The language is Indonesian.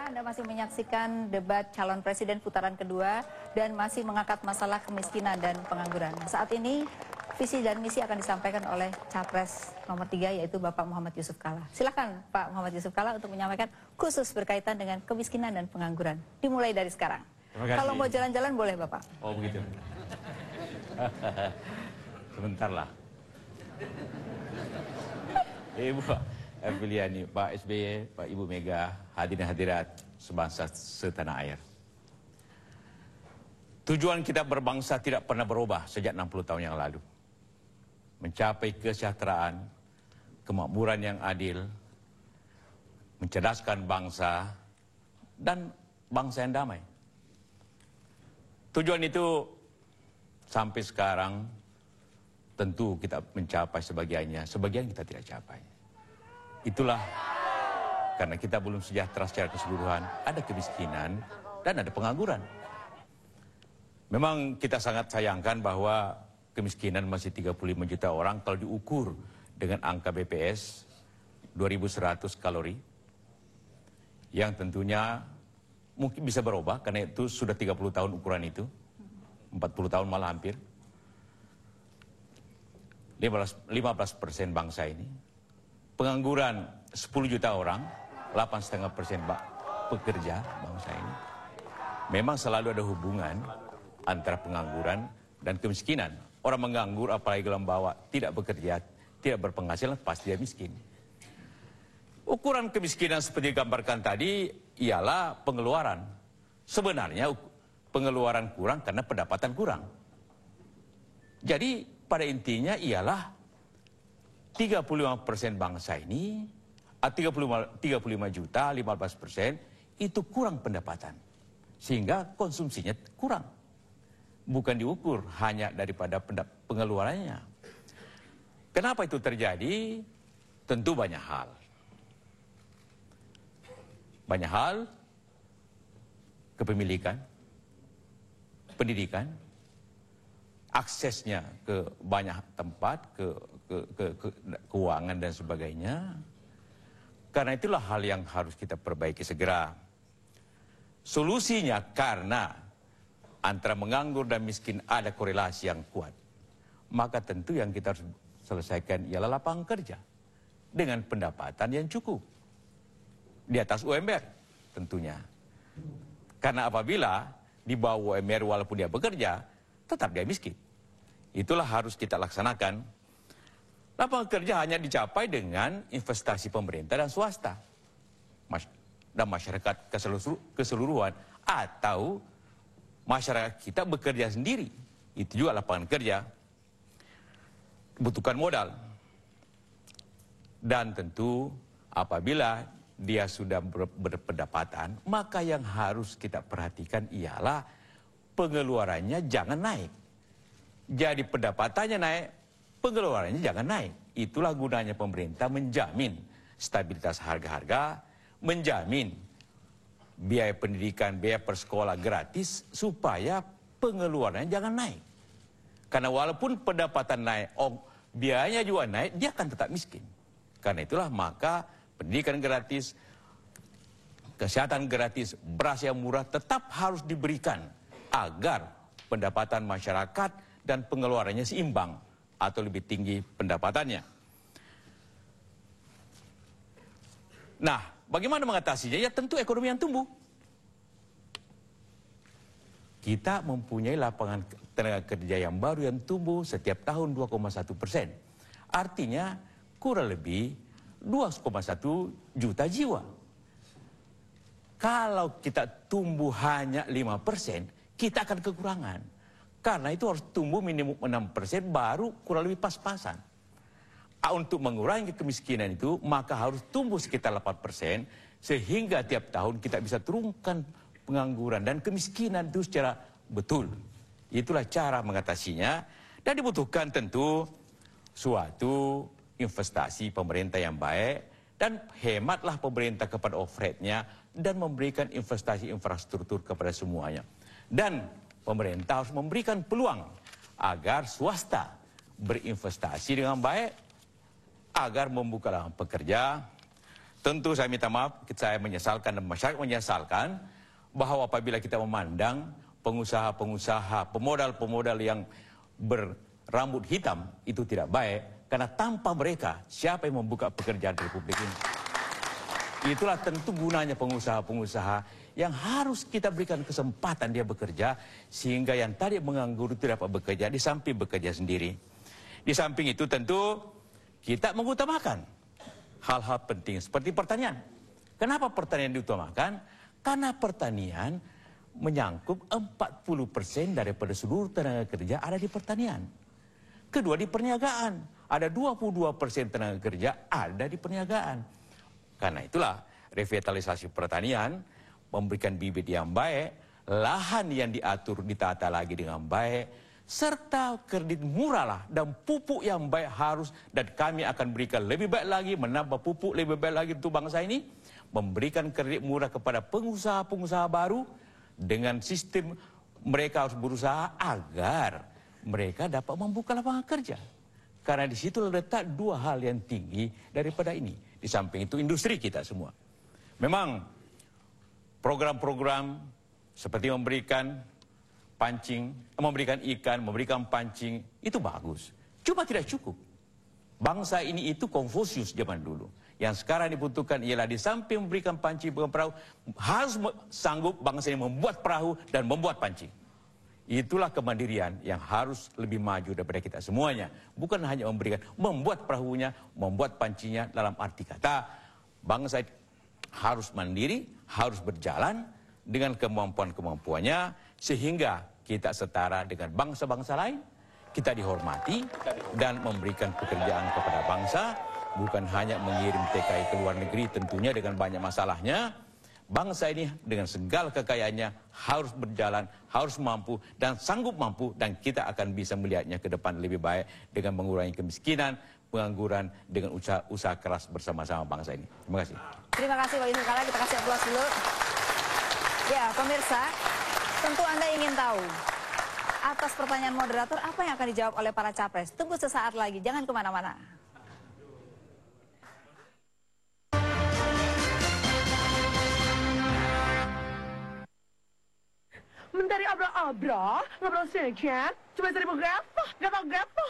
Anda masih menyaksikan debat calon presiden putaran kedua dan masih mengangkat masalah kemiskinan dan pengangguran. Saat ini visi dan misi akan disampaikan oleh Capres nomor 3 yaitu Bapak Muhammad Yusuf Kalla. Silakan Pak Muhammad Yusuf Kalla untuk menyampaikan khusus berkaitan dengan kemiskinan dan pengangguran. Dimulai dari sekarang. Kalau mau jalan-jalan boleh Bapak. Oh begitu. Sebentar lah. Ibu Pilihan Pak SBY, Pak Ibu Mega, hadirin hadirat sebangsa setanah air. Tujuan kita berbangsa tidak pernah berubah sejak 60 tahun yang lalu. Mencapai kesejahteraan, kemakmuran yang adil, mencerdaskan bangsa, dan bangsa yang damai. Tujuan itu sampai sekarang tentu kita mencapai sebagiannya, sebagian kita tidak capai. Itulah karena kita belum sejahtera secara keseluruhan, ada kemiskinan dan ada pengangguran. Memang kita sangat sayangkan bahwa kemiskinan masih 35 juta orang kalau diukur dengan angka BPS 2100 kalori yang tentunya mungkin bisa berubah karena itu sudah 30 tahun ukuran itu, 40 tahun malah hampir. 15% bangsa ini. Pengangguran 10 juta orang, 8,5% pekerja bangsa ini. Memang selalu ada hubungan antara pengangguran dan kemiskinan. Orang menganggur apalagi dalam bawa tidak bekerja, tidak berpenghasilan, pasti dia miskin. Ukuran kemiskinan seperti digambarkan tadi ialah pengeluaran. Sebenarnya pengeluaran kurang karena pendapatan kurang. Jadi pada intinya ialah 35% bangsa ini, 35 juta, 15% itu kurang pendapatan. Sehingga konsumsinya kurang. Bukan diukur hanya daripada pengeluarannya. Kenapa itu terjadi? Tentu banyak hal. Banyak hal, kepemilikan, pendidikan, aksesnya ke banyak tempat, ke keuangan dan sebagainya. Karena itulah hal yang harus kita perbaiki segera. Solusinya karena antara menganggur dan miskin ada korelasi yang kuat. Maka tentu yang kita harus selesaikan ialah lapangan kerja dengan pendapatan yang cukup. Di atas UMR tentunya. Karena apabila di bawah UMR walaupun dia bekerja, tetap dia miskin. Itulah harus kita laksanakan. Lapangan kerja hanya dicapai dengan investasi pemerintah dan swasta. Dan masyarakat keseluruhan. Atau masyarakat kita bekerja sendiri. Itu juga lapangan kerja. Butuhkan modal. Dan tentu apabila dia sudah berpendapatan, maka yang harus kita perhatikan ialah pengeluarannya jangan naik. Jadi pendapatannya naik, pengeluarannya jangan naik. Itulah gunanya pemerintah menjamin stabilitas harga-harga, menjamin biaya pendidikan, biaya persekolah gratis, supaya pengeluarannya jangan naik. Karena walaupun pendapatan naik, biayanya juga naik, dia akan tetap miskin. Karena itulah maka pendidikan gratis, kesehatan gratis, beras yang murah tetap harus diberikan agar pendapatan masyarakat dan pengeluarannya seimbang atau lebih tinggi pendapatannya. Nah, bagaimana mengatasinya? Ya tentu ekonomi yang tumbuh. Kita mempunyai lapangan tenaga kerja yang baru yang tumbuh setiap tahun 2,1%. Artinya kurang lebih 2,1 juta jiwa. Kalau kita tumbuh hanya 5%, kita akan kekurangan. Karena itu harus tumbuh minimum 6% baru kurang lebih pas-pasan. Untuk mengurangi kemiskinan itu, maka harus tumbuh sekitar 8%, sehingga tiap tahun kita bisa turunkan pengangguran dan kemiskinan itu secara betul. Itulah cara mengatasinya. Dan dibutuhkan tentu suatu investasi pemerintah yang baik, dan hematlah pemerintah kepada overhead-nya, dan memberikan investasi infrastruktur kepada semuanya. Dan pemerintah harus memberikan peluang agar swasta berinvestasi dengan baik, agar membuka lapangan pekerja, tentu saya minta maaf, saya menyesalkan dan masyarakat menyesalkan bahwa apabila kita memandang pengusaha-pengusaha, pemodal-pemodal yang berambut hitam itu tidak baik, karena tanpa mereka siapa yang membuka pekerjaan di Republik ini? Itulah tentu gunanya pengusaha-pengusaha yang harus kita berikan kesempatan dia bekerja, sehingga yang tadi menganggur itu dapat bekerja di samping bekerja sendiri. Di samping itu tentu kita mengutamakan hal-hal penting seperti pertanian. Kenapa pertanian diutamakan? Karena pertanian menyangkut 40% daripada seluruh tenaga kerja ada di pertanian. Kedua di perniagaan, ada 22% tenaga kerja ada di perniagaan. Karena itulah revitalisasi pertanian, memberikan bibit yang baik, lahan yang diatur ditata lagi dengan baik, serta kredit murah lah dan pupuk yang baik harus, dan kami akan berikan lebih baik lagi, menambah pupuk lebih baik lagi untuk bangsa ini, memberikan kredit murah kepada pengusaha-pengusaha baru dengan sistem mereka harus berusaha agar mereka dapat membuka lapangan kerja. Karena di situ letak dua hal yang tinggi daripada ini. Di samping itu industri kita semua. Memang program-program seperti memberikan pancing, memberikan ikan, memberikan pancing, itu bagus. Cuma tidak cukup. Bangsa ini itu Konfusius zaman dulu. Yang sekarang dibutuhkan ialah di samping memberikan pancing, perahu, harus sanggup bangsa ini membuat perahu dan membuat pancing. Itulah kemandirian yang harus lebih maju daripada kita semuanya. Bukan hanya memberikan, membuat perahunya, membuat pancingnya, dalam arti kata bangsa harus mandiri, harus berjalan dengan kemampuan-kemampuannya, sehingga kita setara dengan bangsa-bangsa lain, kita dihormati dan memberikan pekerjaan kepada bangsa, bukan hanya mengirim TKI ke luar negeri tentunya dengan banyak masalahnya. Bangsa ini dengan segala kekayaannya harus berjalan, harus mampu dan sanggup mampu, dan kita akan bisa melihatnya ke depan lebih baik dengan mengurangi kemiskinan, pengangguran, dengan usaha keras bersama-sama bangsa ini. Terima kasih. Terima kasih Pak Yusuf Kala, kita kasih aplaus dulu. Ya, pemirsa, tentu Anda ingin tahu atas pertanyaan moderator apa yang akan dijawab oleh para capres. Tunggu sesaat lagi, jangan kemana-mana. Mentari abra-abra, ngobrol sedikit, cuma 1.000 grapa, gak tau grapa.